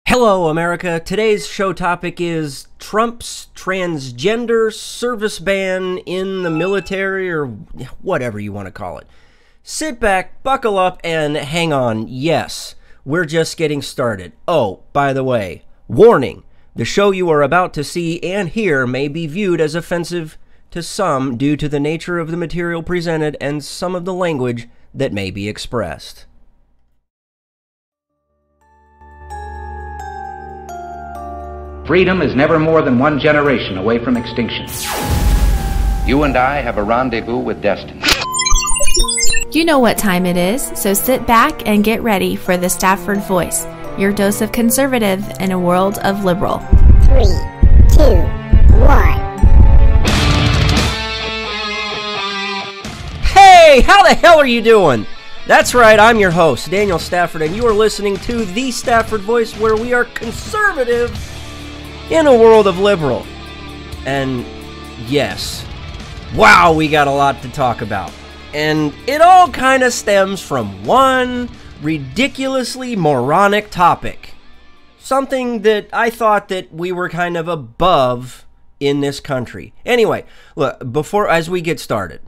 Hello, America. Today's show topic is Trump's transgender service ban in the military, or whatever you want to call it. Sit back, buckle up, and hang on. Yes, we're just getting started. Oh, by the way, warning. The show you are about to see and hear may be viewed as offensive to some due to the nature of the material presented and some of the language that may be expressed. Freedom is never more than one generation away from extinction. You and I have a rendezvous with destiny. You know what time it is, so sit back and get ready for the Stafford Voice, your dose of conservative in a world of liberal. 3, 2, 1. Hey, how the hell are you doing? That's right, I'm your host, Daniel Stafford, and you are listening to the Stafford Voice, where we are conservative in a world of liberal. And yes, wow, we got a lot to talk about. And it all kind of stems from one ridiculously moronic topic. Something that I thought that we were kind of above in this country. Anyway, look, as we get started,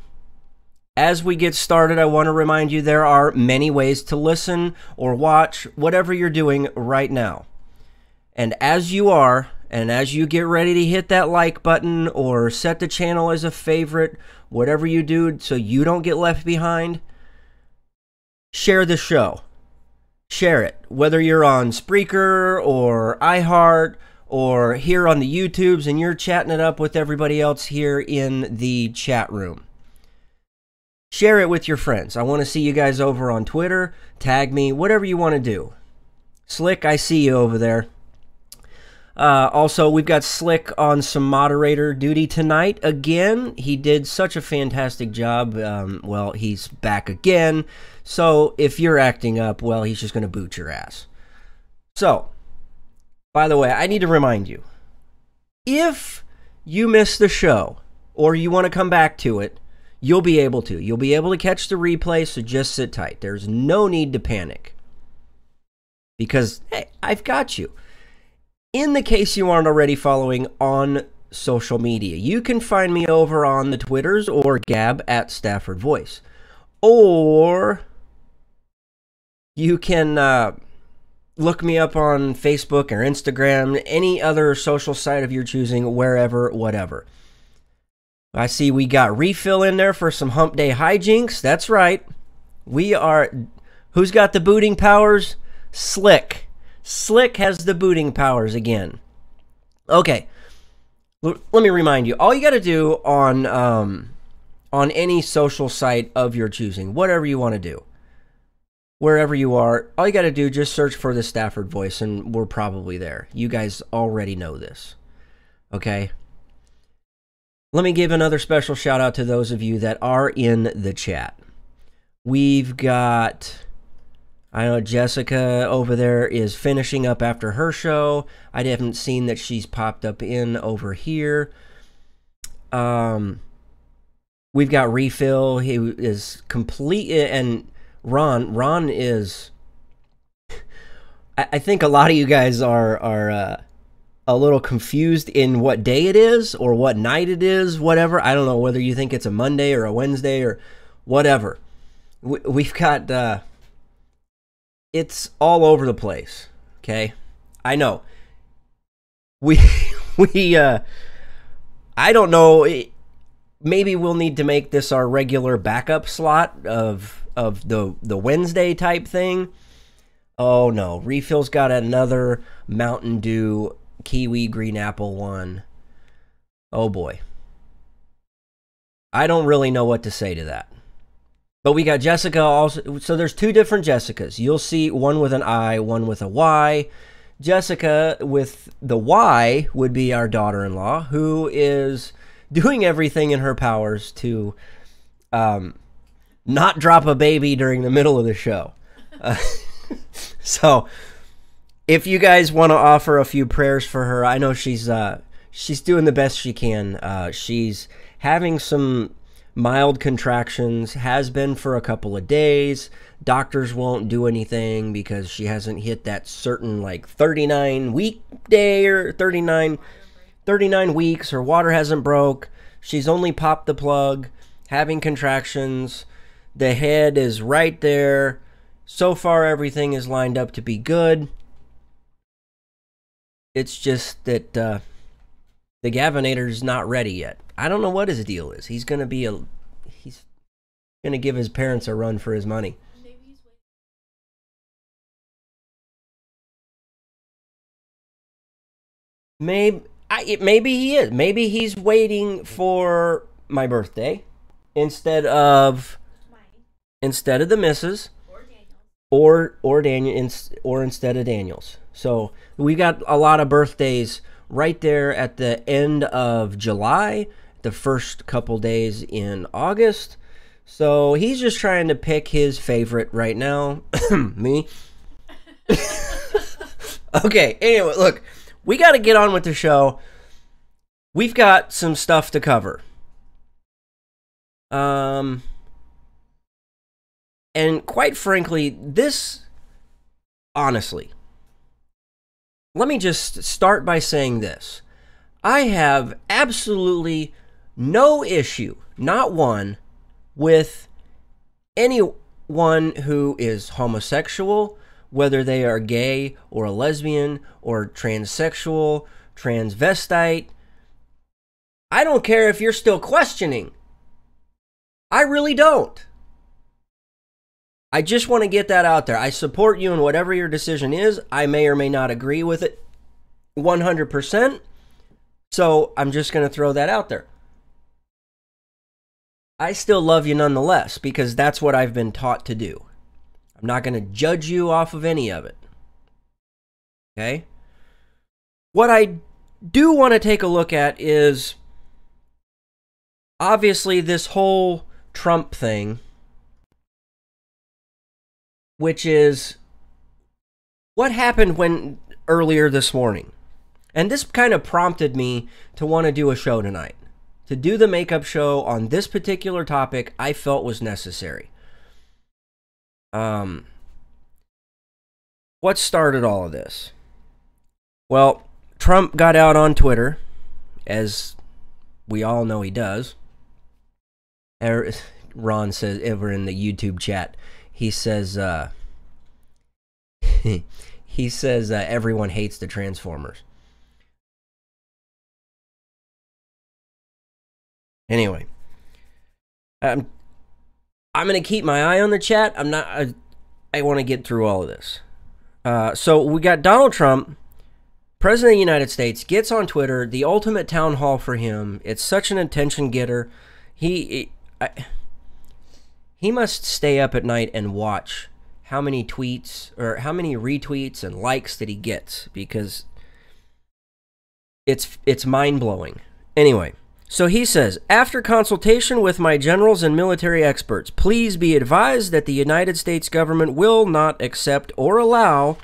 I want to remind you there are many ways to listen or watch whatever you're doing right now. And as you get ready to hit that like button or set the channel as a favorite, whatever you do so you don't get left behind, share the show. Share it, whether you're on Spreaker or iHeart or here on the YouTubes and you're chatting it up with everybody else here in the chat room. Share it with your friends. I want to see you guys over on Twitter. Tag me, whatever you want to do. Slick, I see you over there. Also, we've got Slick on some moderator duty tonight again. He did such a fantastic job. Well, he's back again. So if you're acting up, well, he's just going to boot your ass. So, by the way, I need to remind you, if you miss the show or you want to come back to it, you'll be able to. You'll be able to catch the replay, so just sit tight. There's no need to panic. Because, hey, I've got you. In the case you aren't already following on social media, you can find me over on the Twitters or Gab at Stafford Voice. Or you can look me up on Facebook or Instagram, any other social site of your choosing, wherever, whatever. I see we got Refill in there for some hump day hijinks. That's right. Who's got the booting powers? Slick. Slick has the booting powers again. Okay, let me remind you. All you got to do on any social site of your choosing, whatever you want to do, wherever you are, all you got to do, just search for the Stafford Voice, and we're probably there. You guys already know this. Okay? Let me give another special shout out to those of you that are in the chat. We've got... I know Jessica over there is finishing up after her show. I haven't seen that she's popped up in over here. We've got Refill. He is complete, and Ron is... I think a lot of you guys are a little confused in what day it is or what night it is, whatever. I don't know whether you think it's a Monday or a Wednesday or whatever. We've got... It's all over the place, okay? I know. I don't know. Maybe we'll need to make this our regular backup slot of the Wednesday type thing. Oh, no. Refill's got another Mountain Dew Kiwi Green Apple one. Oh, boy. I don't really know what to say to that. But we got Jessica also. So there's two different Jessicas. You'll see one with an I, one with a Y. Jessica with the Y would be our daughter-in-law, who is doing everything in her powers to not drop a baby during the middle of the show. So if you guys want to offer a few prayers for her, I know she's doing the best she can. She's having some mild contractions, has been for a couple of days. Doctors won't do anything because she hasn't hit that certain like 39 week day or 39 weeks. Her water hasn't broke. She's only popped the plug, having contractions. The head is right there. So far, everything is lined up to be good. It's just that the Gavinator's not ready yet. I don't know what his deal is. He's gonna give his parents a run for his money. Maybe he is. Maybe he's waiting for my birthday instead of the missus or Daniel or instead of Daniel's. So we got a lot of birthdays right there at the end of July, the first couple days in August. So he's just trying to pick his favorite right now. Me. Okay, anyway, look, we got to get on with the show. We've got some stuff to cover. And quite frankly, honestly, let me just start by saying this. I have absolutely no issue, not one, with anyone who is homosexual, whether they are gay or a lesbian or transsexual, transvestite. I don't care if you're still questioning. I really don't. I just want to get that out there. I support you in whatever your decision is. I may or may not agree with it 100%. So I'm just going to throw that out there. I still love you nonetheless because that's what I've been taught to do. I'm not going to judge you off of any of it. Okay? What I do want to take a look at is obviously this whole Trump thing, which is what happened earlier this morning. And this kind of prompted me to want to do a show tonight. To do the makeup show on this particular topic, I felt was necessary. What started all of this? Well, Trump got out on Twitter, as we all know he does. Ron says over in the YouTube chat, he says, everyone hates the Transformers. Anyway, I'm going to keep my eye on the chat. I want to get through all of this. So we got Donald Trump, President of the United States, gets on Twitter, the ultimate town hall for him. It's such an attention getter. He must stay up at night and watch how many tweets or how many retweets and likes that he gets, because it's mind-blowing. Anyway, so he says, after consultation with my generals and military experts, please be advised that the United States government will not accept or allow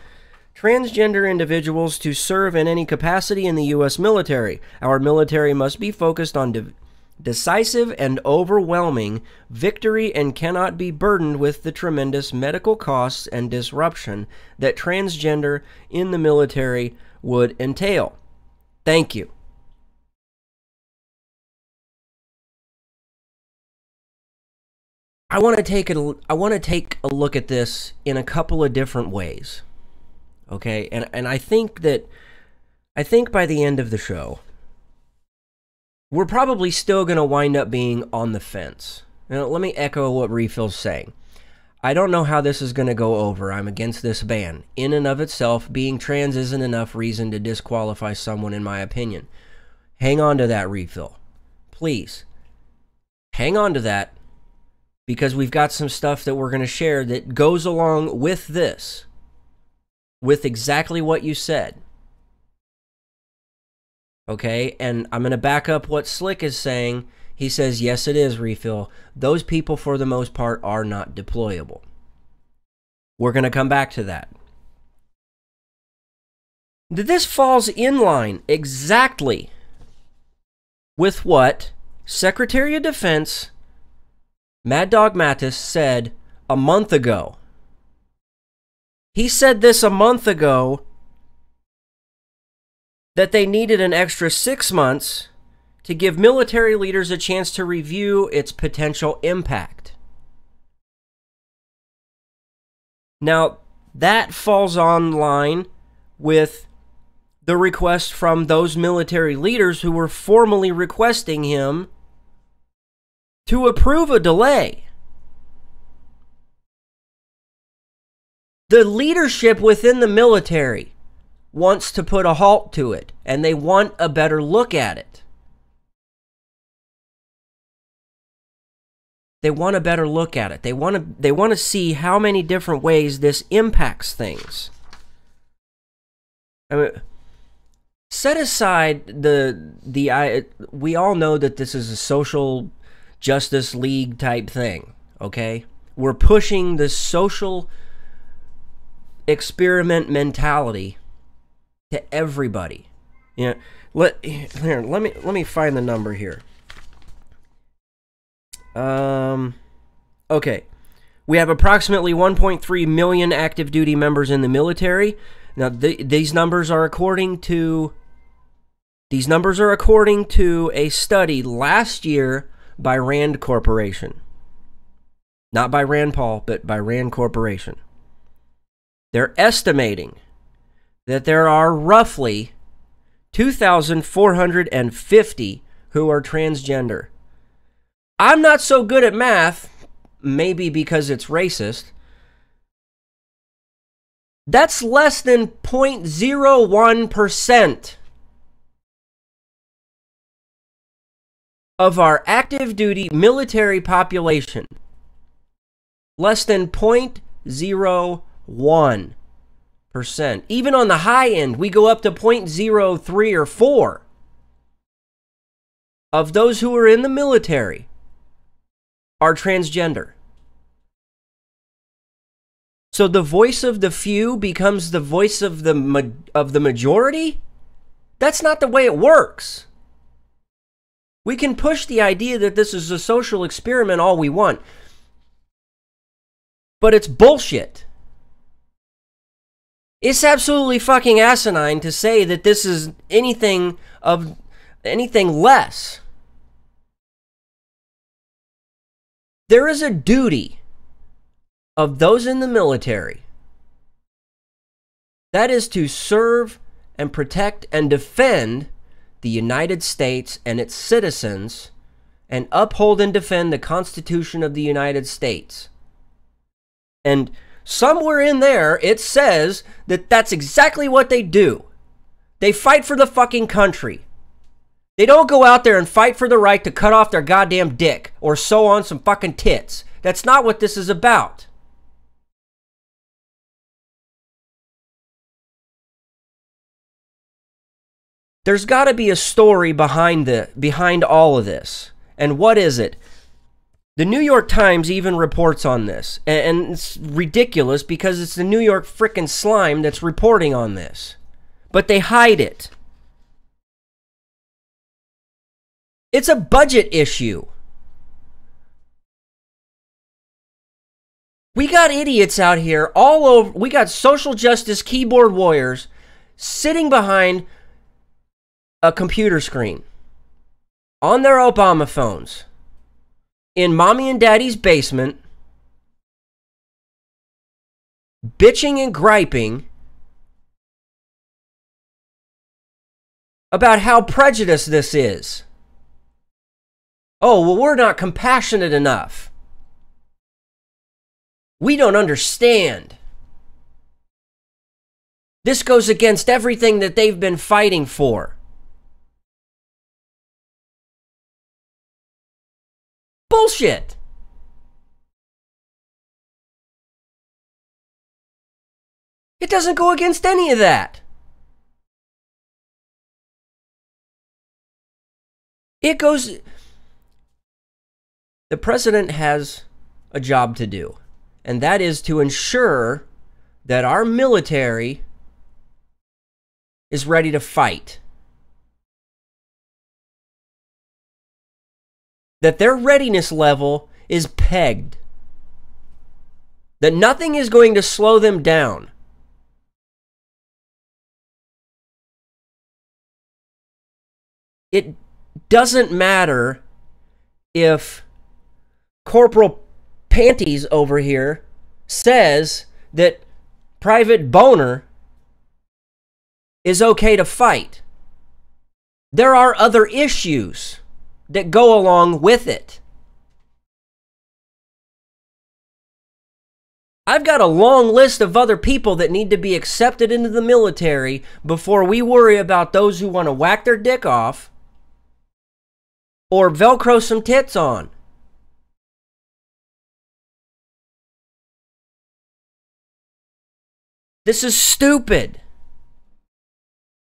transgender individuals to serve in any capacity in the U.S. military. Our military must be focused on decisive and overwhelming victory and cannot be burdened with the tremendous medical costs and disruption that transgender in the military would entail. Thank you. I want to take a look at this in a couple of different ways. Okay? And I think by the end of the show, we're probably still going to wind up being on the fence. Now, let me echo what Refill's saying. I don't know how this is going to go over. I'm against this ban. In and of itself, being trans isn't enough reason to disqualify someone, in my opinion. Hang on to that, Refill. Please. Hang on to that, because we've got some stuff that we're going to share that goes along with this. With exactly what you said. Okay, and I'm going to back up what Slick is saying. He says, yes, it is, Refill. Those people, for the most part, are not deployable. We're going to come back to that. This falls in line exactly with what Secretary of Defense Mad Dog Mattis said a month ago. He said this a month ago, that they needed an extra 6 months to give military leaders a chance to review its potential impact. Now, that falls on line with the request from those military leaders who were formally requesting him to approve a delay. The leadership within the military wants to put a halt to it, and they want a better look at it. They want a better look at it. They want to see how many different ways this impacts things. I mean, set aside we all know that this is a social justice league type thing, okay? We're pushing the social experiment mentality to everybody. Yeah, let me find the number here. Okay. We have approximately 1.3 million active duty members in the military. Now, these numbers are according to a study last year by Rand Corporation. Not by Rand Paul, but by Rand Corporation. They're estimating that there are roughly 2,450 who are transgender. I'm not so good at math, maybe because it's racist. That's less than 0.01% of our active duty military population. Less than 0.01%. Even on the high end, we go up to 0.03 or 4 of those who are in the military are transgender. So the voice of the few becomes the voice of the majority? That's not the way it works. We can push the idea that this is a social experiment all we want, but it's bullshit. It's absolutely fucking asinine to say that this is anything less. There is a duty of those in the military. That is to serve and protect and defend the United States and its citizens and uphold and defend the Constitution of the United States. And somewhere in there, it says that that's exactly what they do. They fight for the fucking country. They don't go out there and fight for the right to cut off their goddamn dick or sew on some fucking tits. That's not what this is about. There's got to be a story behind all of this. And what is it? The New York Times even reports on this. And it's ridiculous because it's the New York frickin' slime that's reporting on this. But they hide it. It's a budget issue. We got idiots out here all over. We got social justice keyboard warriors sitting behind a computer screen on their Obama phones in mommy and daddy's basement, bitching and griping about how prejudiced this is. Oh, well, we're not compassionate enough. We don't understand. This goes against everything that they've been fighting for. Bullshit. It doesn't go against any of that. It goes... The president has a job to do, and that is to ensure that our military is ready to fight. That their readiness level is pegged. That nothing is going to slow them down. It doesn't matter if Corporal Panties over here says that Private Boner is okay to fight. There are other issues that go along with it. I've got a long list of other people that need to be accepted into the military before we worry about those who want to whack their dick off or Velcro some tits on. This is stupid.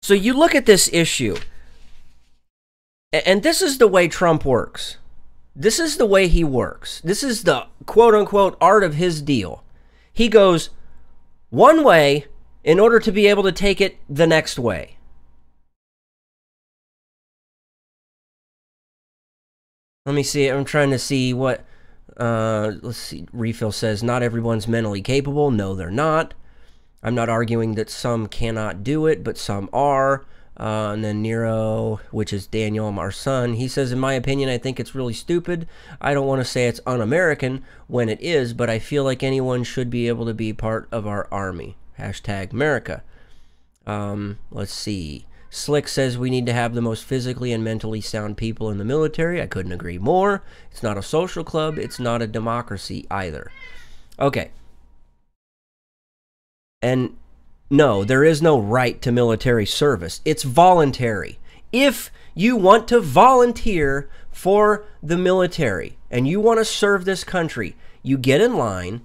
So you look at this issue, and this is the way Trump works. This is the way he works. This is the quote-unquote art of his deal. He goes one way in order to be able to take it the next way. Let me see. I'm trying to see what... let's see. Refill says, not everyone's mentally capable. No, they're not. I'm not arguing that some cannot do it, but some are. And then Nero, which is Daniel, our son, he says, in my opinion, I think it's really stupid. I don't want to say it's un-American when it is, but I feel like anyone should be able to be part of our army. Hashtag America. Let's see. Slick says we need to have the most physically and mentally sound people in the military. I couldn't agree more. It's not a social club. It's not a democracy either. Okay. And no, there is no right to military service. It's voluntary. If you want to volunteer for the military and you want to serve this country, you get in line.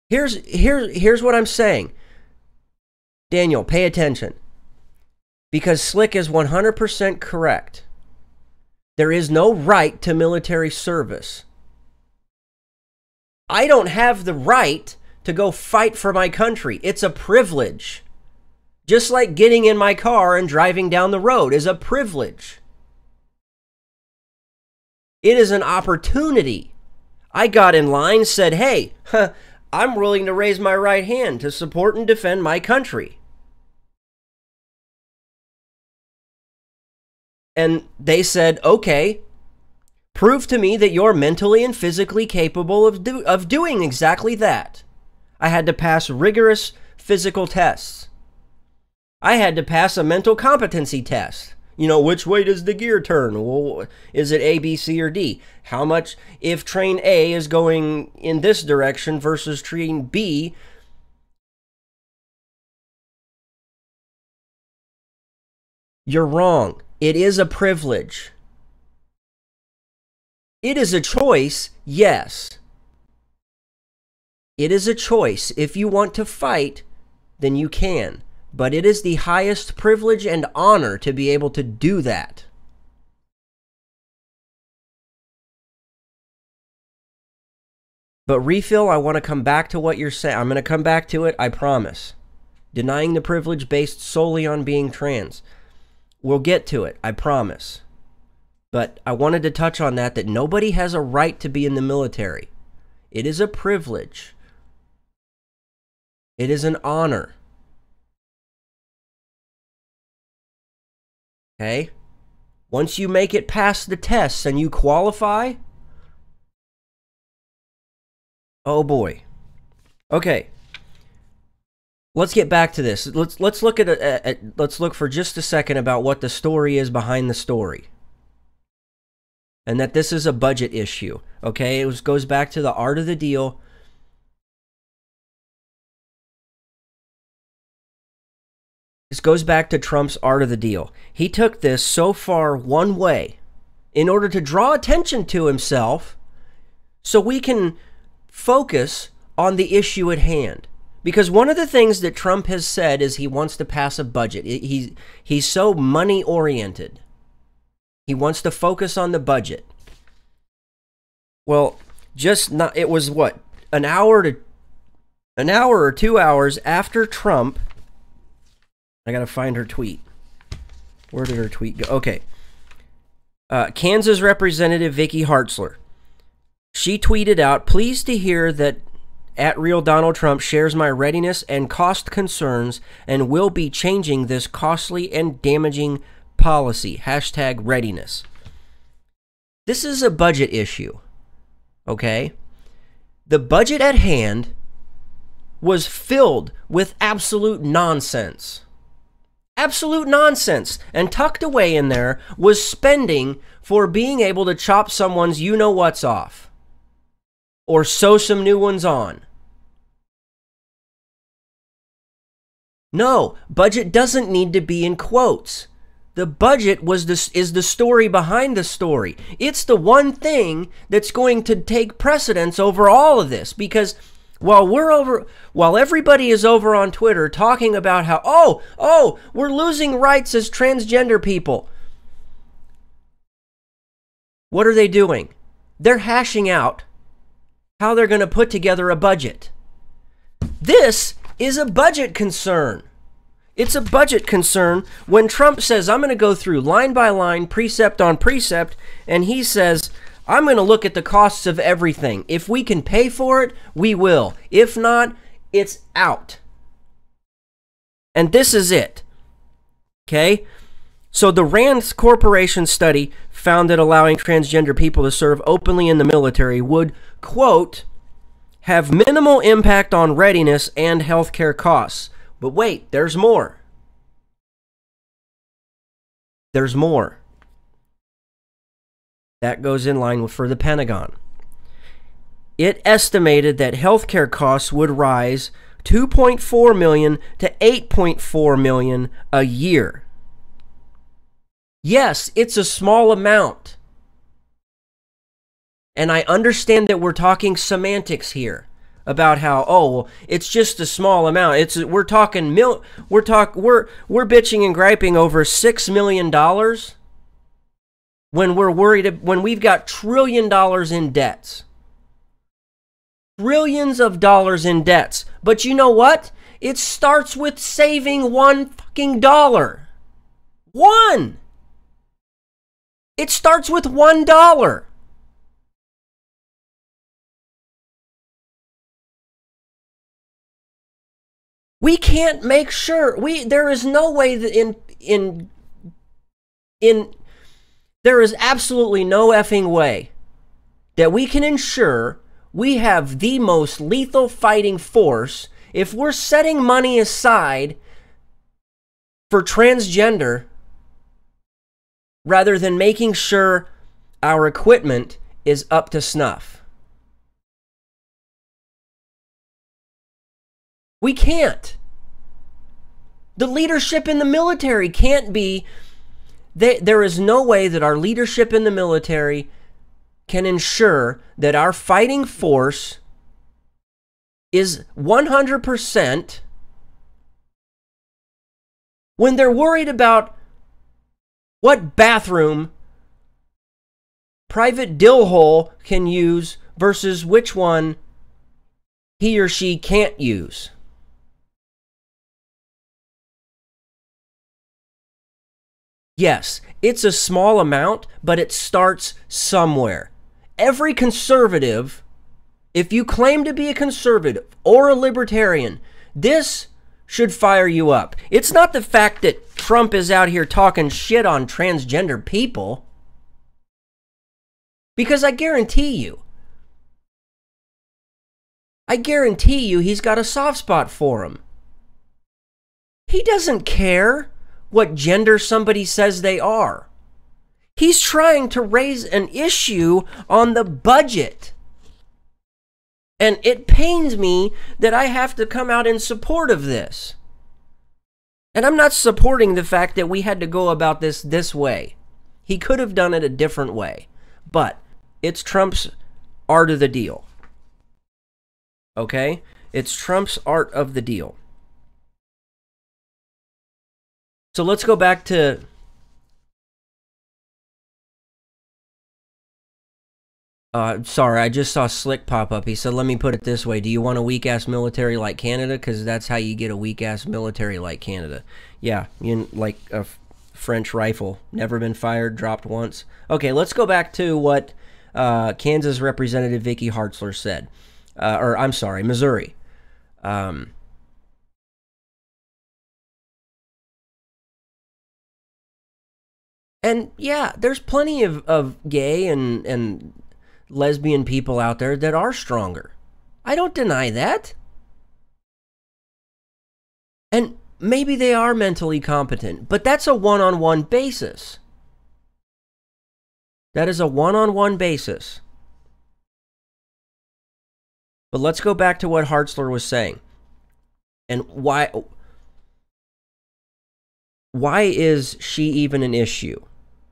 Here's what I'm saying. Daniel, pay attention. Because Slick is 100% correct. There is no right to military service. I don't have the right to go fight for my country. It's a privilege. Just like getting in my car and driving down the road is a privilege. It is an opportunity. I got in line, said, hey, I'm willing to raise my right hand to support and defend my country. And they said, okay, prove to me that you're mentally and physically capable of doing exactly that. I had to pass rigorous physical tests. I had to pass a mental competency test. You know, which way does the gear turn? Well, is it A, B, C, or D? How much, if train A is going in this direction versus train B, you're wrong. It is a privilege. It is a choice, yes. It is a choice. If you want to fight, then you can. But it is the highest privilege and honor to be able to do that. But Refill, I want to come back to what you're saying. I'm going to come back to it, I promise. Denying the privilege based solely on being trans. We'll get to it, I promise. But I wanted to touch on that nobody has a right to be in the military. It is a privilege. It is an honor. Okay? Once you make it past the tests and you qualify, oh boy. Okay. Let's get back to this. Let's look let's look for just a second about what the story is behind the story. And that this is a budget issue. Okay? It goes back to the art of the deal. This goes back to Trump's art of the deal. He took this so far one way in order to draw attention to himself so we can focus on the issue at hand. Because one of the things that Trump has said is he wants to pass a budget. He's so money-oriented. He wants to focus on the budget. Well, it was what? An hour or 2 hours after Trump... I gotta find her tweet. Where did her tweet go? Okay. Kansas Representative Vicky Hartzler. She tweeted out, "Pleased to hear that @Real Donald Trump shares my readiness and cost concerns and will be changing this costly and damaging policy. #readiness." This is a budget issue, okay? The budget at hand was filled with absolute nonsense. Absolute nonsense. And tucked away in there was spending for being able to chop someone's you-know-what's off. Or sew some new ones on. No, budget doesn't need to be in quotes. The budget is the story behind the story. It's the one thing that's going to take precedence over all of this, because while everybody is over on Twitter talking about how we're losing rights as transgender people, what are they doing? They're hashing out how they're going to put together a budget. This is a budget concern. It's a budget concern when Trump says, "I'm going to go through line by line, precept on precept," and he says, "I'm going to look at the costs of everything. If we can pay for it, we will. If not, it's out." And this is it. Okay? So the Rand Corporation study found that allowing transgender people to serve openly in the military would, quote, "have minimal impact on readiness and healthcare costs." But wait, there's more. There's more. That goes in line for the Pentagon. It estimated that healthcare costs would rise $2.4 million to $8.4 million a year. Yes, it's a small amount. And I understand that we're talking semantics here about how, it's just a small amount. We're bitching and griping over $6 million when we've got $1 trillion in debts. Trillions of dollars in debts. But you know what? It starts with saving $1 fucking dollar. One! It starts with $1. We can't make sure. There is no way that there is absolutely no effing way that we can ensure we have the most lethal fighting force if we're setting money aside for transgender rather than making sure our equipment is up to snuff. We can't. The leadership in the military can't be. There is no way that our leadership in the military can ensure that our fighting force is 100% when they're worried about what bathroom Private Dillhole can use versus which one he or she can't use. Yes, it's a small amount, but it starts somewhere. Every conservative, if you claim to be a conservative or a libertarian, this should fire you up. It's not the fact that Trump is out here talking shit on transgender people. Because I guarantee you he's got a soft spot for him. He doesn't care what gender somebody says they are. He's trying to raise an issue on the budget. And it pains me that I have to come out in support of this. And I'm not supporting the fact that we had to go about this way. He could have done it a different way. But it's Trump's art of the deal. Okay? It's Trump's art of the deal. So let's go back to sorry, I just saw Slick pop up. He said, "Let me put it this way. Do you want a weak-ass military like Canada? Because that's how you get a weak-ass military like Canada." Yeah, like a French rifle. Never been fired, dropped once. Okay, let's go back to what Kansas Representative Vicky Hartzler said. Or, I'm sorry, Missouri. And yeah, there's plenty of gay and lesbian people out there that are stronger. I don't deny that. And maybe they are mentally competent, but that's a one-on-one basis. That is a one-on-one basis. But let's go back to what Hartzler was saying. And why is she even an issue?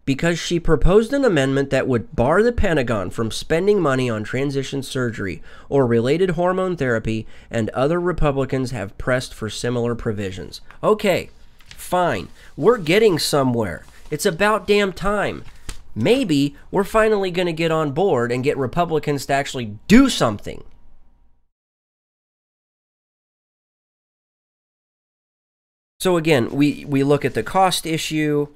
Because she proposed an amendment that would bar the Pentagon from spending money on transition surgery or related hormone therapy, and other Republicans have pressed for similar provisions. Okay, fine. We're getting somewhere. It's about damn time. Maybe we're finally going to get on board and get Republicans to actually do something. So again, we look at the cost issue.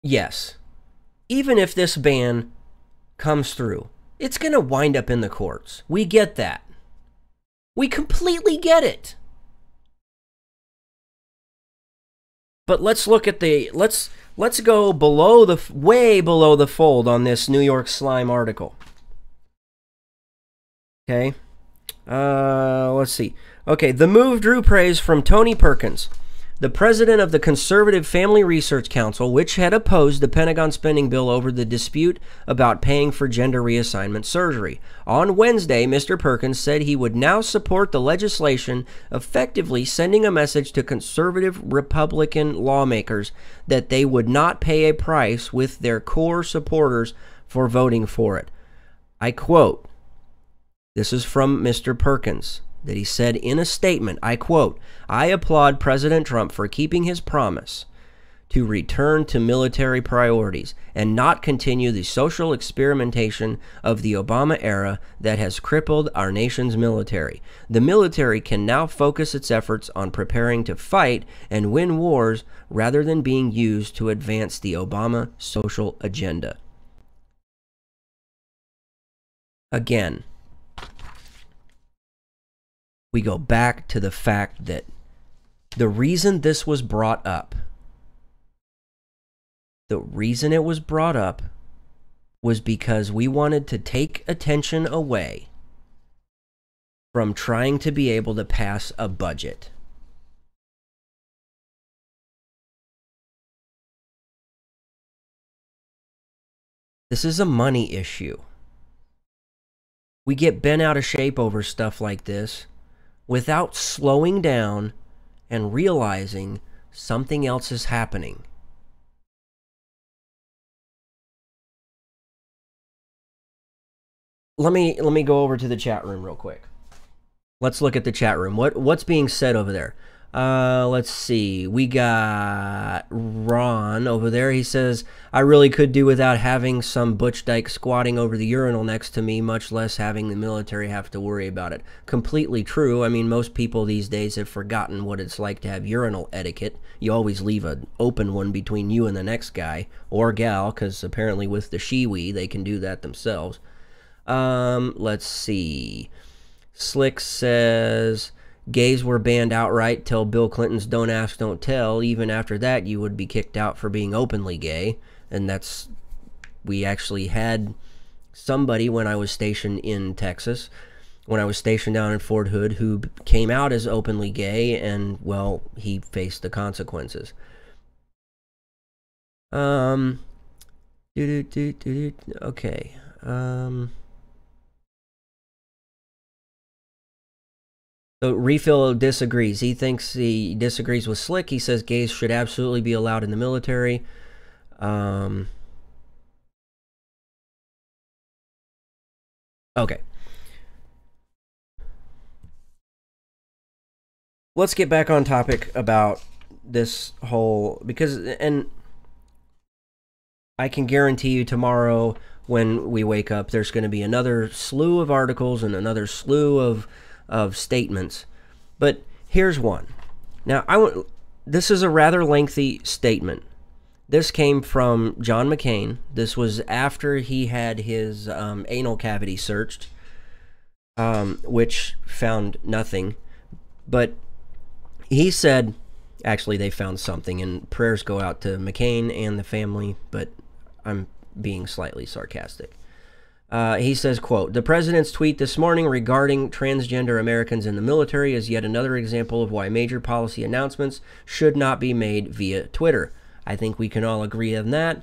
Yes, even if this ban comes through, it's going to wind up in the courts. We get that. We completely get it. But let's look at the, let's go below the, way below the fold on this New York Slime article. Okay. Let's see. Okay, the move drew praise from Tony Perkins, the president of the Conservative Family Research Council, which had opposed the Pentagon spending bill over the dispute about paying for gender reassignment surgery. On Wednesday, Mr. Perkins said he would now support the legislation, effectively sending a message to conservative Republican lawmakers that they would not pay a price with their core supporters for voting for it. I quote, this is from Mr. Perkins, that he said in a statement, I quote, I applaud President Trump for keeping his promise to return to military priorities and not continue the social experimentation of the Obama era that has crippled our nation's military. The military can now focus its efforts on preparing to fight and win wars rather than being used to advance the Obama social agenda. Again, we go back to the fact that the reason this was brought up, was because we wanted to take attention away from trying to be able to pass a budget. This is a money issue. We get bent out of shape over stuff like this without slowing down and realizing something else is happening. Let me go over to the chat room real quick. Let's look at the chat room. What's being said over there? Let's see. We got Ron over there. He says, I really could do without having some butch dyke squatting over the urinal next to me, much less having the military have to worry about it. Completely true. I mean, most people these days have forgotten what it's like to have urinal etiquette. You always leave an open one between you and the next guy or gal, because apparently with the shiwi, they can do that themselves. Let's see. Slick says, gays were banned outright till Bill Clinton's Don't Ask, Don't Tell. Even after that, you would be kicked out for being openly gay. And that's, we actually had somebody when I was stationed in Texas, when I was stationed down in Fort Hood, who came out as openly gay, and, well, he faced the consequences. Okay. So Refill disagrees. He disagrees with Slick. He says gays should absolutely be allowed in the military. Okay. Let's get back on topic about this whole, because, and I can guarantee you tomorrow when we wake up, there's going to be another slew of articles and another slew of statements. But here's one. Now, This is a rather lengthy statement. This came from John McCain. This was after he had his anal cavity searched, which found nothing. But he said, actually they found something, and prayers go out to McCain and the family, but I'm being slightly sarcastic. He says, quote, "The president's tweet this morning regarding transgender Americans in the military is yet another example of why major policy announcements should not be made via Twitter." I think we can all agree on that.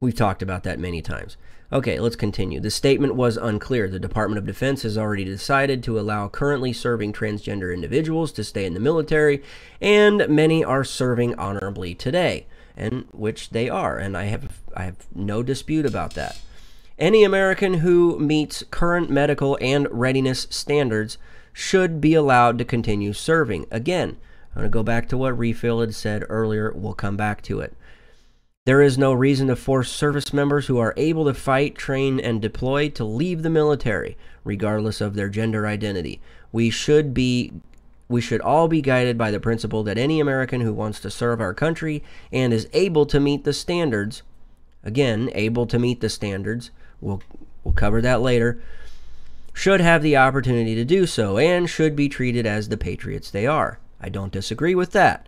We've talked about that many times. Okay, let's continue. The statement was unclear. The Department of Defense has already decided to allow currently serving transgender individuals to stay in the military, and many are serving honorably today, and which they are, and I have no dispute about that. Any American who meets current medical and readiness standards should be allowed to continue serving. Again, I'm going to go back to what Refill had said earlier. We'll come back to it. There is no reason to force service members who are able to fight, train, and deploy to leave the military, regardless of their gender identity. We should all be guided by the principle that any American who wants to serve our country and is able to meet the standards, again, able to meet the standards, we'll cover that later, should have the opportunity to do so and should be treated as the patriots they are. I don't disagree with that.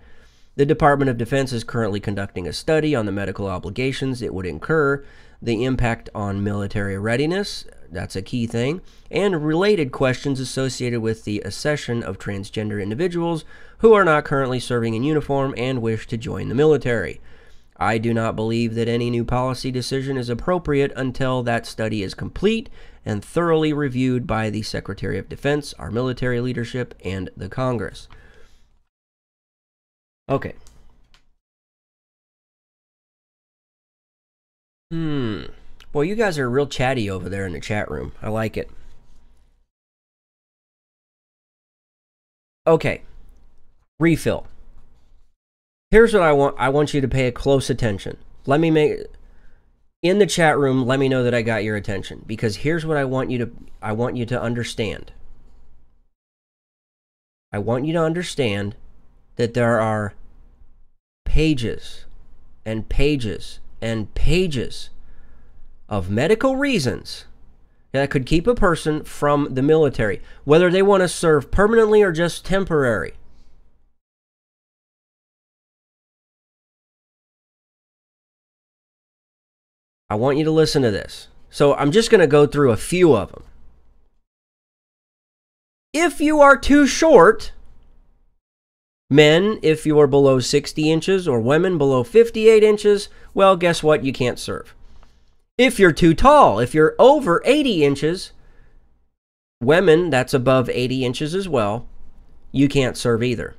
The Department of Defense is currently conducting a study on the medical obligations it would incur, the impact on military readiness, that's a key thing, and related questions associated with the accession of transgender individuals who are not currently serving in uniform and wish to join the military. I do not believe that any new policy decision is appropriate until that study is complete and thoroughly reviewed by the Secretary of Defense, our military leadership, and the Congress. Okay. Well, you guys are real chatty over there in the chat room. I like it. Okay. Refill. Here's what I want. I want you to pay a close attention. Let me make... In the chat room, let me know that I got your attention. Because here's what I want you to understand. I want you to understand that there are pages and pages and pages of medical reasons that could keep a person from the military, whether they want to serve permanently or just temporary. I want you to listen to this. So I'm just going to go through a few of them. If you are too short, men, if you are below 60 inches, or women below 58 inches, well, guess what? You can't serve. If you're too tall, if you're over 80 inches, women, that's above 80 inches as well, you can't serve either.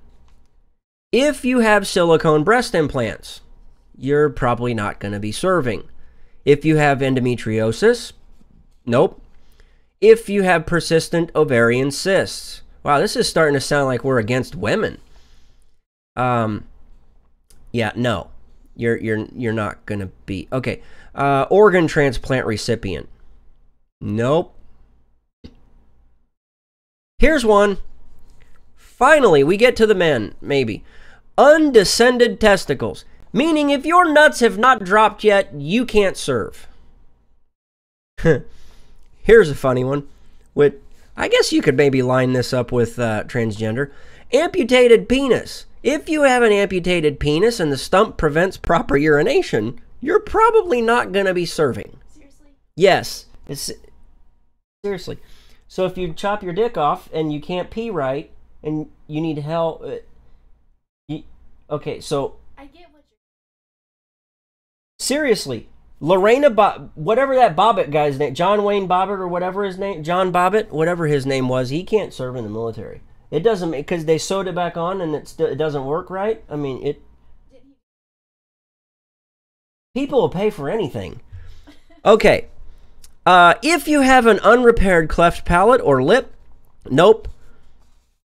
If you have silicone breast implants, you're probably not going to be serving. If you have endometriosis, nope. If you have persistent ovarian cysts, wow, this is starting to sound like we're against women. Yeah, no, you're not gonna be okay. Organ transplant recipient, nope. Here's one. Finally, we get to the men. Maybe undescended testicles, meaning if your nuts have not dropped yet, you can't serve. Here's a funny one. With I guess you could maybe line this up with transgender. Amputated penis. If you have an amputated penis and the stump prevents proper urination, you're probably not going to be serving. Seriously? Yes. Seriously. So if you chop your dick off and you can't pee right and you need help... okay, so... I get what you're... Seriously. Lorena whatever that Bobbitt guy's name... John Wayne Bobbitt or whatever his name... John Bobbitt, whatever his name was, he can't serve in the military. It doesn't, because they sewed it back on and it doesn't work right. I mean, it... People will pay for anything. Okay. If you have an unrepaired cleft palate or lip, nope.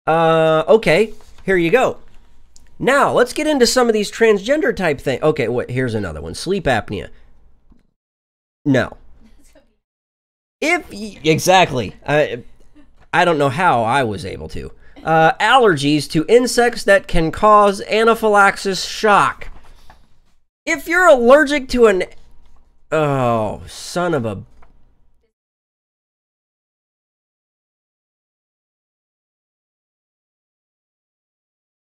Okay, here you go. Now, let's get into some of these transgender type things. Okay, wait, here's another one. Sleep apnea. No. Exactly. I don't know how I was able to. allergies to insects that can cause anaphylaxis shock. If you're allergic to an... Oh, son of a...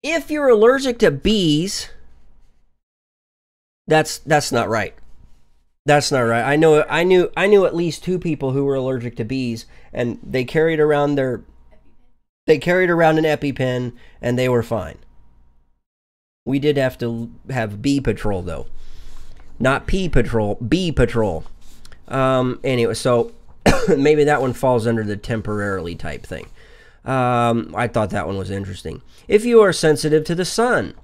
If you're allergic to bees, that's not right. That's not right. I knew at least 2 people who were allergic to bees, and they carried around an EpiPen, and they were fine. We did have to have bee patrol though, not pea patrol, bee patrol. Anyway, so maybe that one falls under the temporarily type thing. I thought that one was interesting. If you are sensitive to the sun,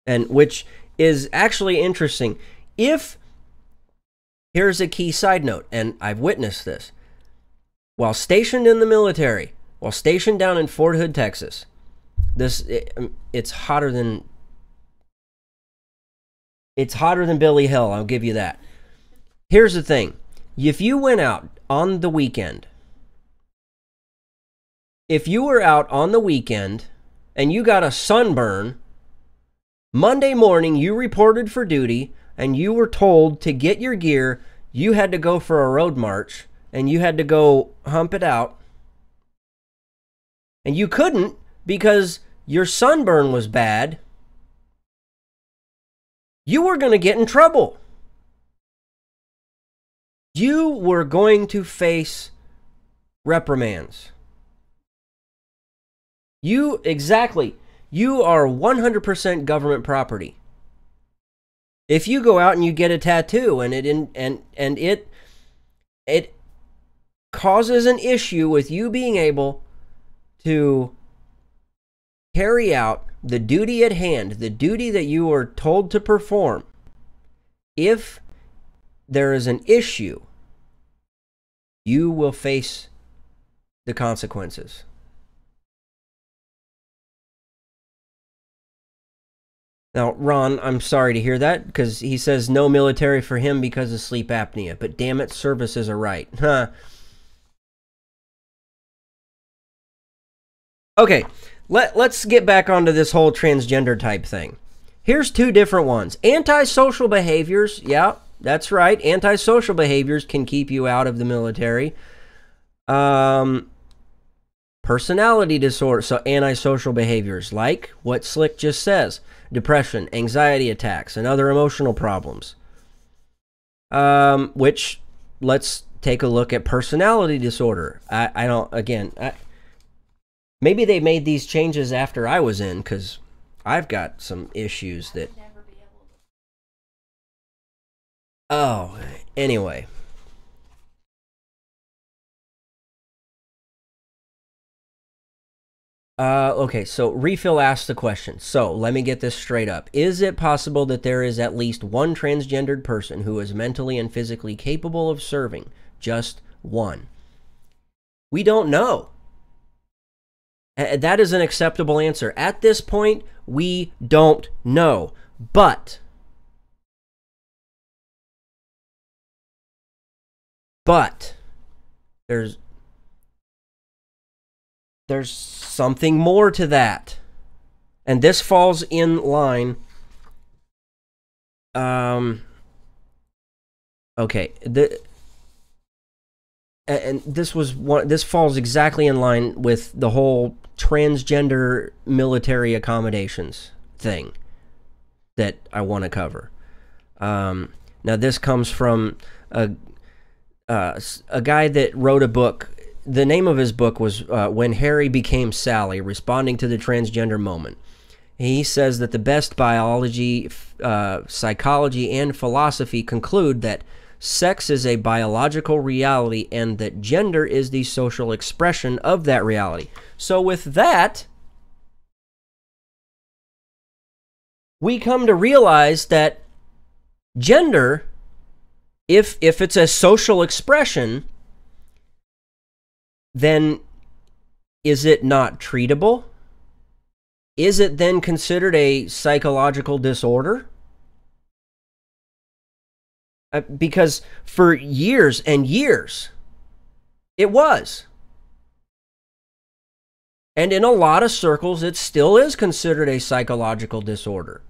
and which is actually interesting, here's a key side note, and I've witnessed this. While stationed in the military, while stationed down in Fort Hood, Texas, it's hotter than Billy Hill, I'll give you that. Here's the thing. If you went out on the weekend, if you were out on the weekend and you got a sunburn, Monday morning you reported for duty and you were told to get your gear, you had to go for a road march and you had to go hump it out. And you couldn't because your sunburn was bad. You were going to get in trouble. You were going to face reprimands. You are 100% government property. If you go out and you get a tattoo and it causes an issue with you being able to carry out the duty at hand, the duty that you are told to perform, if there is an issue, you will face the consequences. Now, Ron, I'm sorry to hear that, because he says no military for him because of sleep apnea. But damn it, service is a right. Huh. Okay, let's get back onto this whole transgender type thing. Here's 2 different ones. Antisocial behaviors. Yeah, that's right. Antisocial behaviors can keep you out of the military. Personality disorder. So antisocial behaviors, like what Slick just says. Depression, anxiety attacks, and other emotional problems. Which, let's take a look at personality disorder. Maybe they made these changes after I was in, because I've got some issues that... Oh, anyway. Okay, so Refill asked the question. So, let me get this straight up. Is it possible that there is at least one transgendered person who is mentally and physically capable of serving? Just one. We don't know. That is an acceptable answer. At this point, we don't know. But there's something more to that. And this falls in line. Okay, this falls exactly in line with the whole transgender military accommodations thing that I want to cover. Now this comes from a guy that wrote a book. The name of his book was When Harry Became Sally, Responding to the Transgender Moment. He says that the best biology, psychology, and philosophy conclude that sex is a biological reality and that gender is the social expression of that reality. So with that, we come to realize that gender, if it's a social expression, then is it not treatable? Is it then considered a psychological disorder? Because for years and years, it was. And in a lot of circles, it still is considered a psychological disorder.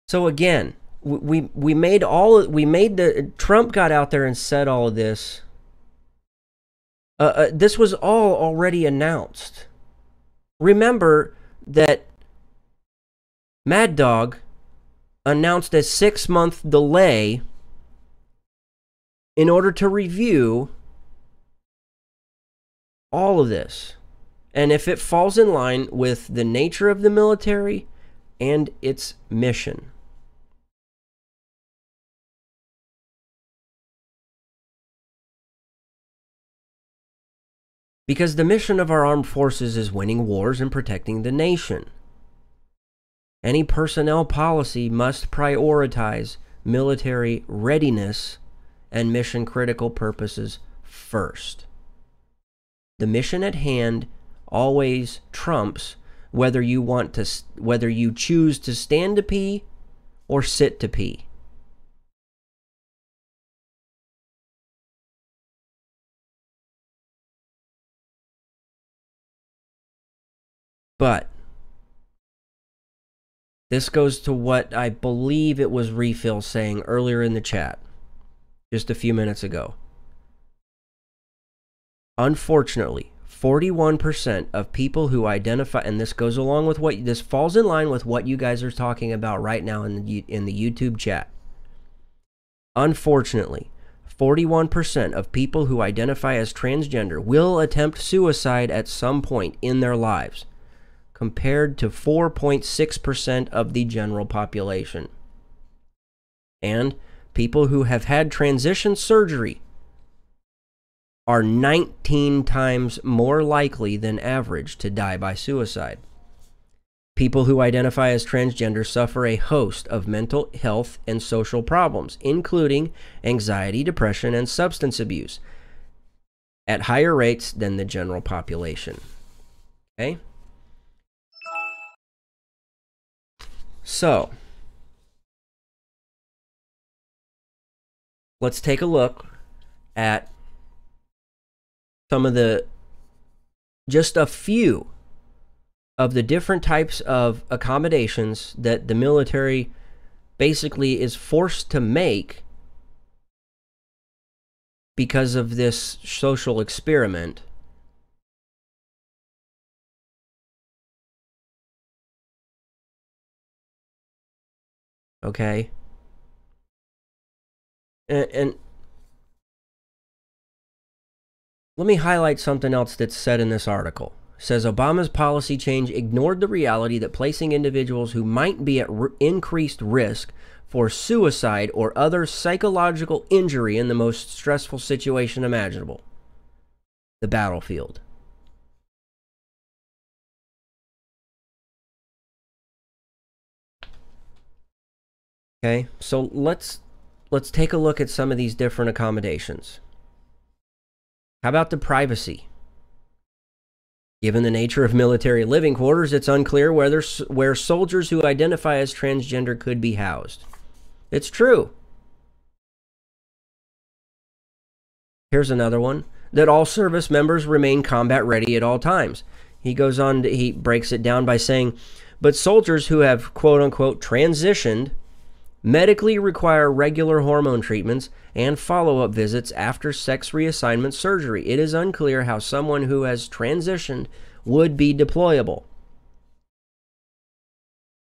So again, Trump got out there and said all of this. This was all already announced. Remember that Mad Dog announced a 6-month delay in order to review all of this. And if it falls in line with the nature of the military and its mission. Because the mission of our armed forces is winning wars and protecting the nation. Any personnel policy must prioritize military readiness and mission-critical purposes first. The mission at hand always trumps whether you choose to stand to pee or sit to pee. But this goes to what I believe it was Refill saying earlier in the chat, just a few minutes ago. Unfortunately, 41% of people who identify, and this goes along with this falls in line with what you guys are talking about right now in the YouTube chat. Unfortunately, 41% of people who identify as transgender will attempt suicide at some point in their lives, compared to 4.6% of the general population. And people who have had transition surgery are 19 times more likely than average to die by suicide. People who identify as transgender suffer a host of mental health and social problems, including anxiety, depression, and substance abuse, at higher rates than the general population. Okay? So, let's take a look at some of just a few of the different types of accommodations that the military basically is forced to make because of this social experiment. Okay? And let me highlight something else that's said in this article. It says Obama's policy change ignored the reality that placing individuals who might be at increased risk for suicide or other psychological injury in the most stressful situation imaginable, the battlefield. Okay, so let's take a look at some of these different accommodations. How about the privacy? Given the nature of military living quarters, it's unclear where soldiers who identify as transgender could be housed. It's true. Here's another one. That all service members remain combat ready at all times. He goes on, he breaks it down by saying, but soldiers who have quote-unquote transitioned medically require regular hormone treatments and follow-up visits after sex reassignment surgery. It is unclear how someone who has transitioned would be deployable.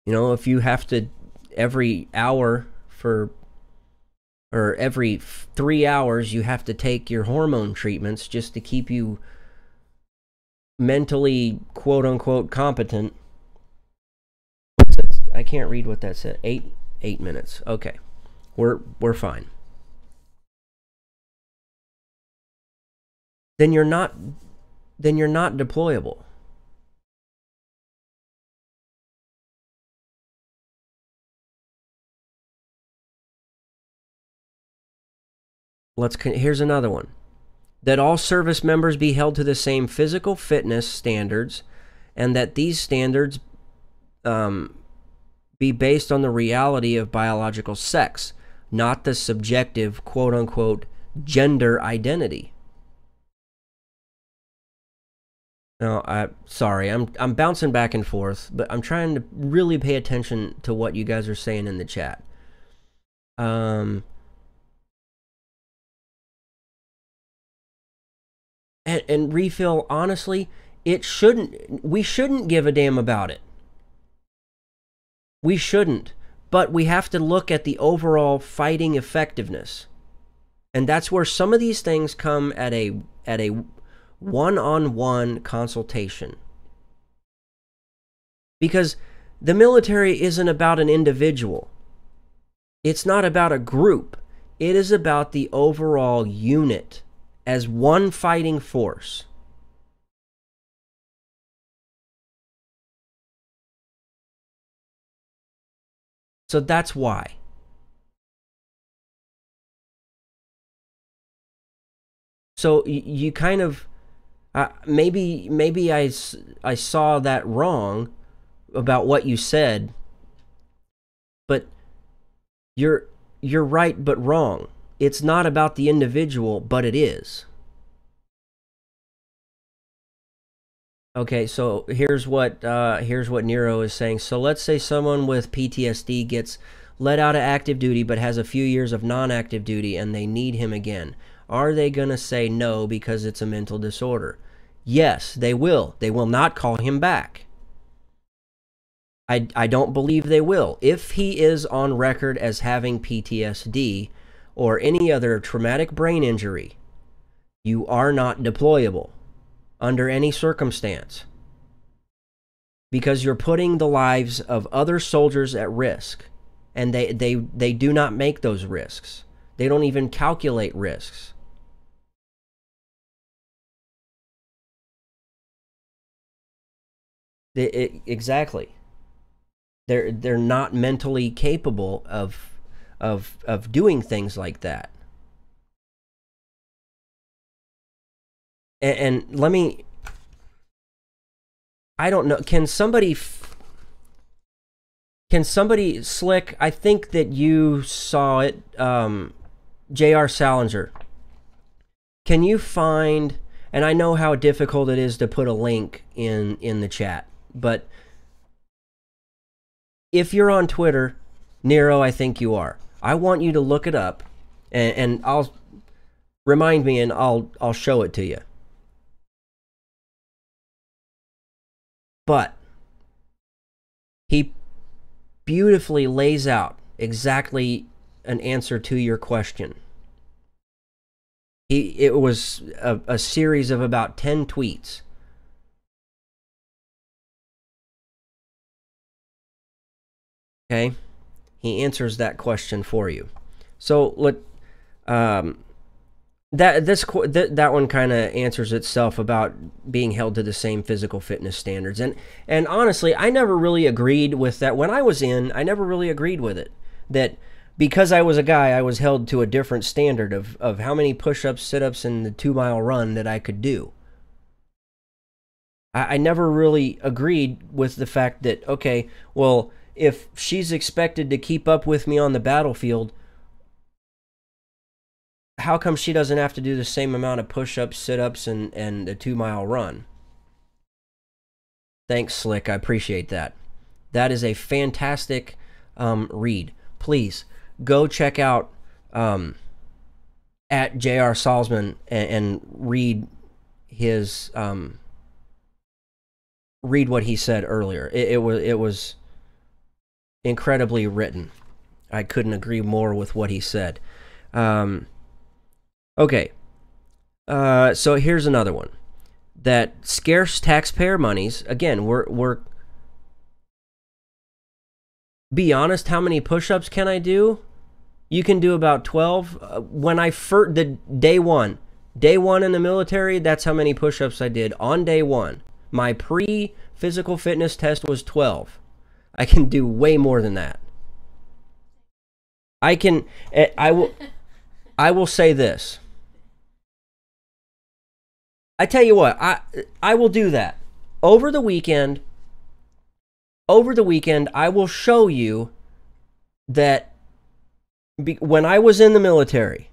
You know, if you have to every hour or every 3 hours you have to take your hormone treatments just to keep you mentally quote-unquote competent. I can't read what that said. 8 minutes. Okay. We're fine. Then you're not deployable. Here's another one. That all service members be held to the same physical fitness standards, and that these standards be based on the reality of biological sex, not the subjective quote-unquote gender identity. No, sorry, I'm bouncing back and forth, but I'm trying to really pay attention to what you guys are saying in the chat. And refill, honestly, we shouldn't give a damn about it. We shouldn't, but we have to look at the overall fighting effectiveness. And that's where some of these things come at a one-on-one consultation. Because the military isn't about an individual. It's not about a group. It is about the overall unit as one fighting force. So that's why. So you kind of, maybe I saw that wrong about what you said, but you're right but wrong. It's not about the individual, but it is. Okay, so here's what Nero is saying. So let's say someone with PTSD gets let out of active duty but has a few years of non-active duty and they need him again. Are they going to say no because it's a mental disorder? Yes, they will. They will not call him back. I don't believe they will. If he is on record as having PTSD or any other traumatic brain injury, you are not deployable under any circumstance, because you're putting the lives of other soldiers at risk, and they do not make those risks. They don't even calculate risks. Exactly. They're not mentally capable of doing things like that. And let me, I don't know, can somebody, Slick, I think that you saw it, J.R. Salinger. Can you find, and I know how difficult it is to put a link in the chat, but if you're on Twitter, Nero, I think you are. I want you to look it up, and I'll remind me, and I'll show it to you. But he beautifully lays out exactly an answer to your question. It was a series of about 10 tweets. Okay? He answers that question for you. So that one kind of answers itself about being held to the same physical fitness standards. And honestly, I never really agreed with that. When I was in, I never really agreed with it. That because I was a guy, I was held to a different standard of how many push-ups, sit-ups, and the 2-mile run that I could do. I never really agreed with the fact that, okay, well, if she's expected to keep up with me on the battlefield, how come she doesn't have to do the same amount of push-ups, sit-ups, and a 2-mile run? Thanks, Slick. I appreciate that. That is a fantastic read. Please, go check out at J.R. Salzman and read his read what he said earlier. It was incredibly written. I couldn't agree more with what he said. Okay, so here's another one. That scarce taxpayer monies, again, we're be honest, how many push-ups can I do? You can do about 12. When I first, day one in the military, that's how many push-ups I did on day one. My pre-physical fitness test was 12. I can do way more than that. I will say this. I tell you what, I will do that. Over the weekend, I will show you that when I was in the military,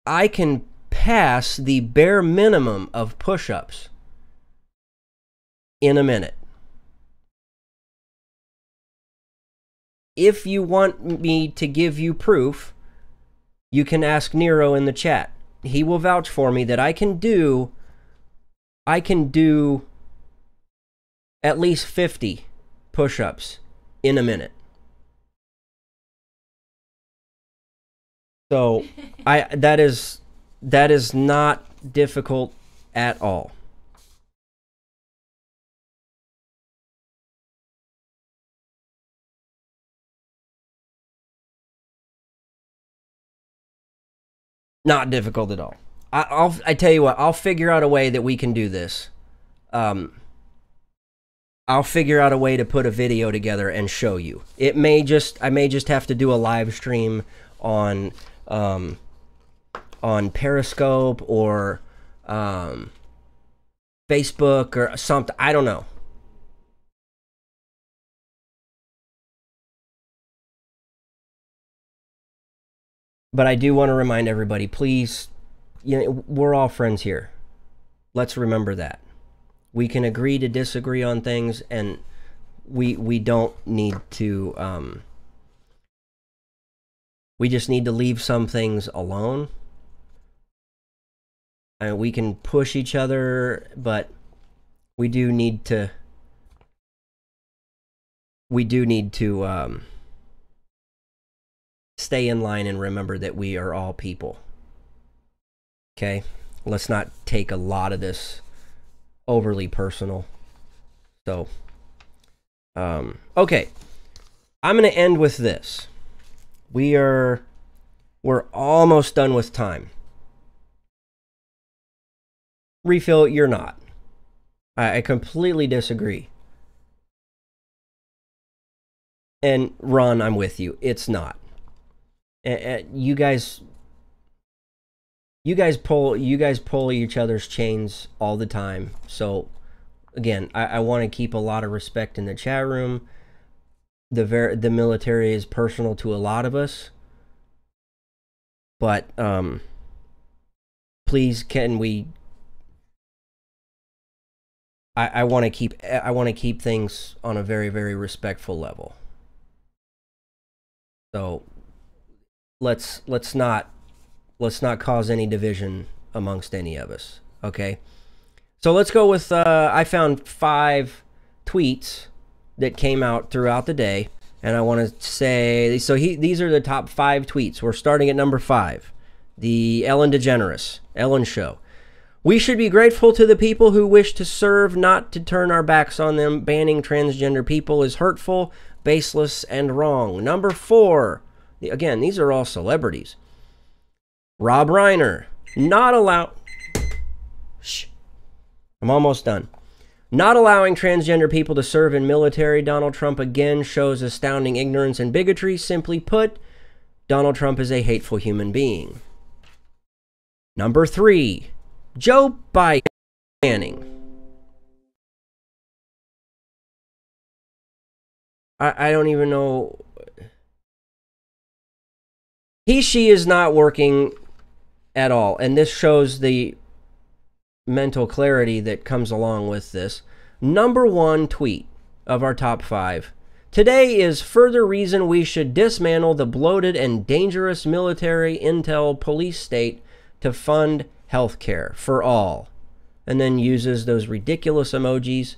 I can pass the bare minimum of push-ups in a minute. If you want me to give you proof, you can ask Nero in the chat. He will vouch for me that I can do at least 50 push-ups in a minute. So that is not difficult at all. Not difficult at all. I tell you what, I'll figure out a way that we can do this. I'll figure out a way to put a video together and show you. I may just have to do a live stream on Periscope or Facebook or something. I don't know. But I do want to remind everybody, please, we're all friends here. Let's remember that. We can agree to disagree on things, and we don't need to, we just need to leave some things alone. And we can push each other, but we do need to, stay in line and remember that we are all people. Okay? Let's not take a lot of this overly personal. So, okay. I'm going to end with this. We're almost done with time. Refill, you're not. I completely disagree. And Ron, I'm with you. It's not. You guys pull each other's chains all the time. So again, I want to keep a lot of respect in the chat room. The military is personal to a lot of us, but please, can we? I want to keep things on a very, very respectful level. So let's not cause any division amongst any of us, okay? So let's go with, I found 5 tweets that came out throughout the day, and I want to say, so these are the top 5 tweets. We're starting at number 5, the Ellen DeGeneres, Ellen Show. We should be grateful to the people who wish to serve, not to turn our backs on them. Banning transgender people is hurtful, baseless, and wrong. Number 4, again, these are all celebrities. Rob Reiner, not allow... Shh. I'm almost done. Not allowing transgender people to serve in military. Donald Trump again shows astounding ignorance and bigotry. Simply put, Donald Trump is a hateful human being. Number 3, Joe Biden banning. I don't even know... She is not working at all, and this shows the mental clarity that comes along with this. Number 1 tweet of our top 5. Today is further reason we should dismantle the bloated and dangerous military intel police state to fund healthcare for all. And then uses those ridiculous emojis.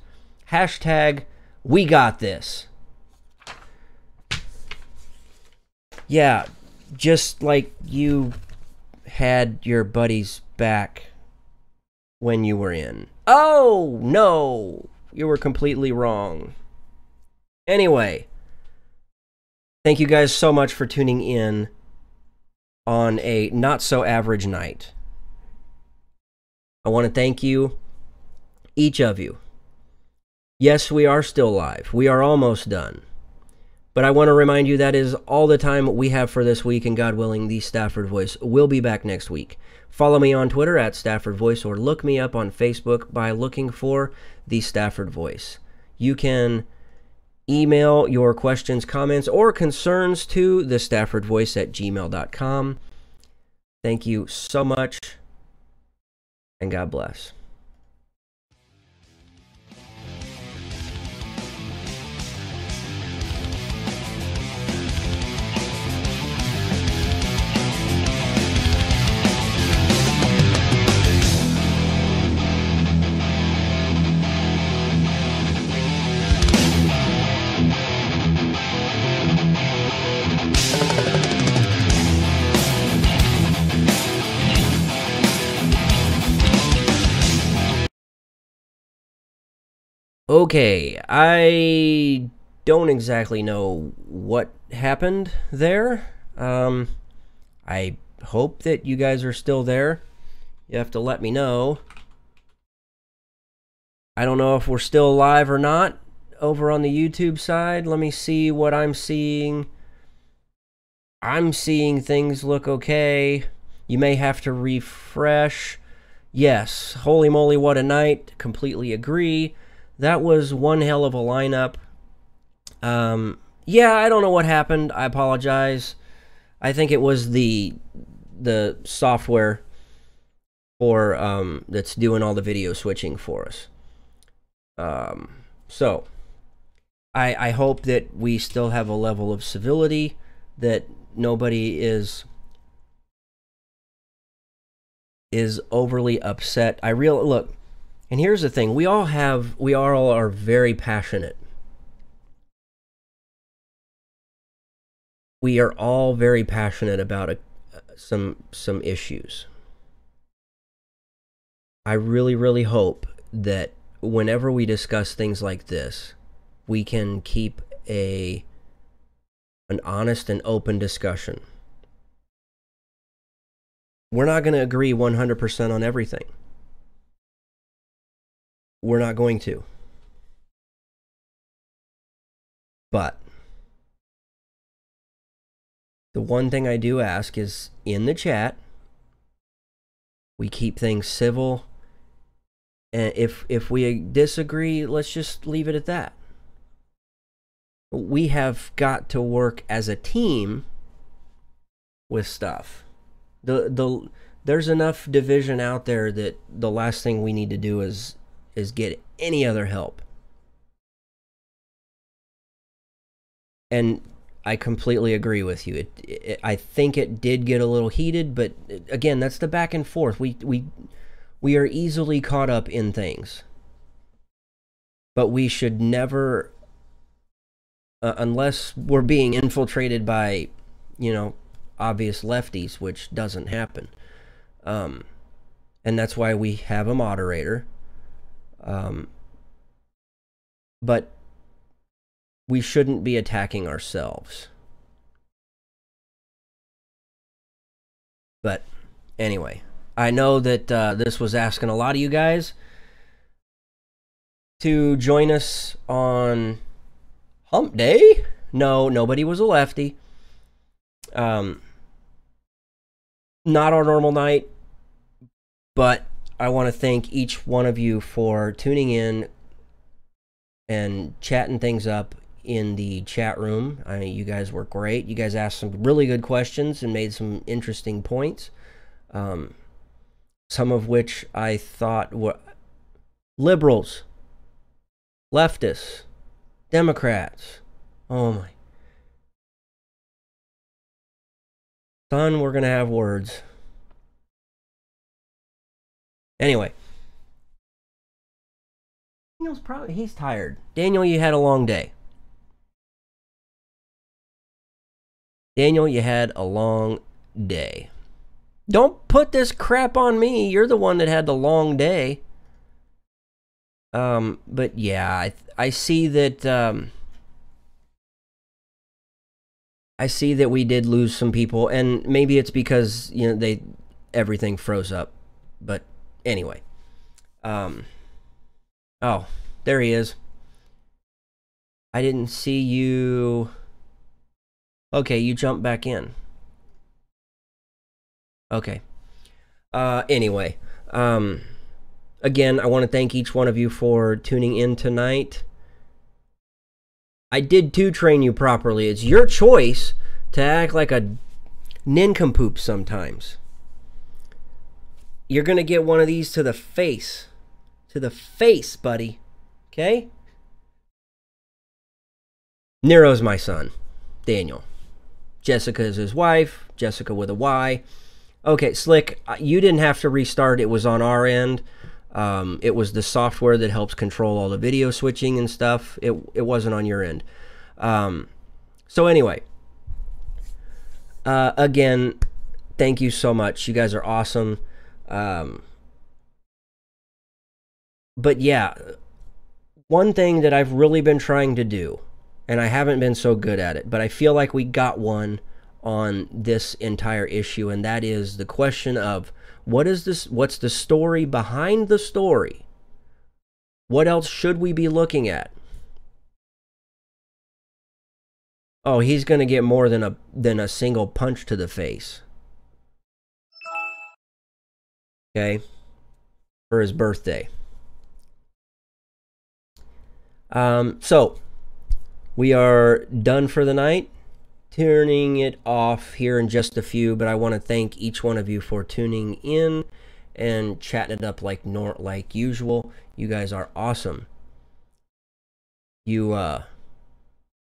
Hashtag, we got this. Yeah, just like you had your buddy's back when you were in. Oh, no, you were completely wrong. Anyway, thank you guys so much for tuning in on a not-so-average night. I want to thank you, each of you. Yes, we are still live. We are almost done. But I want to remind you that is all the time we have for this week, and God willing, the Stafford Voice will be back next week. Follow me on Twitter at Stafford Voice, or look me up on Facebook by looking for the Stafford Voice. You can email your questions, comments, or concerns to thestaffordvoice@gmail.com. Thank you so much, and God bless. Okay, I don't exactly know what happened there. I hope that you guys are still there. You have to let me know. I don't know if we're still live or not over on the YouTube side. Let me see what I'm seeing. I'm seeing things look okay. You may have to refresh. Yes, holy moly, what a night. Completely agree. That was one hell of a lineup. Yeah, I don't know what happened. I apologize. I think it was the software for that's doing all the video switching for us. So I hope that we still have a level of civility, that nobody is overly upset. Look, and here's the thing, we all are very passionate. We are all very passionate about some issues. I really, really hope that whenever we discuss things like this, we can keep an honest and open discussion. We're not going to agree 100% on everything. We're not going to. But the one thing I do ask is, in the chat, we keep things civil. And if we disagree, let's just leave it at that. We have got to work as a team with stuff. There's enough division out there that the last thing we need to do is get any other help. And I completely agree with you. I think it did get a little heated, but again, that's the back and forth. We are easily caught up in things. But we should never, unless we're being infiltrated by, obvious lefties, which doesn't happen. And that's why we have a moderator. But we shouldn't be attacking ourselves. But anyway, I know that this was asking a lot of you guys to join us on Hump Day. No, nobody was a lefty. Not our normal night, but I want to thank each one of you for tuning in and chatting things up in the chat room. You guys were great. You guys asked some really good questions and made some interesting points. Some of which I thought were liberals, leftists, Democrats. Oh my. Son, we're going to have words. Anyway. He's tired. Daniel, you had a long day. Daniel, you had a long day. Don't put this crap on me. You're the one that had the long day. But yeah, I see that, I see that we did lose some people, and maybe it's because, everything froze up. But anyway. Oh, there he is. I didn't see you. Okay, you jumped back in. Okay. Anyway, again, I want to thank each one of you for tuning in tonight. I did too train you properly. It's your choice to act like a nincompoop sometimes. you're going to get one of these to the face. To the face, buddy. Okay? Nero's my son, Daniel. Jessica is his wife. Jessica with a Y. Okay, Slick, you didn't have to restart. It was on our end. It was the software that helps control all the video switching and stuff. It wasn't on your end. So anyway, again, thank you so much. You guys are awesome. But yeah, one thing that I've really been trying to do, and I haven't been so good at it, but I feel like we got one on this entire issue, and that is the question of what's the story behind the story? What else should we be looking at? Oh, he's going to get more than a single punch to the face. Okay? For his birthday. So we are done for the night. Turning it off here in just a few, but I want to thank each one of you for tuning in and chatting it up like usual. You guys are awesome. You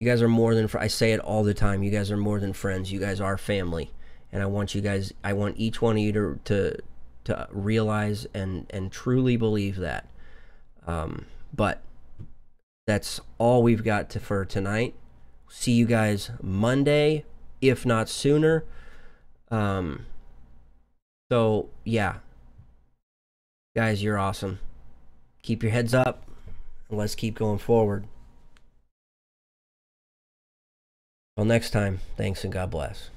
guys are more than I say it all the time. You guys are more than friends. You guys are family, and I want each one of you to realize and truly believe that. But that's all we've got for tonight. See you guys Monday, if not sooner. So, yeah. Guys, you're awesome. Keep your heads up, and let's keep going forward. Till next time, thanks and God bless.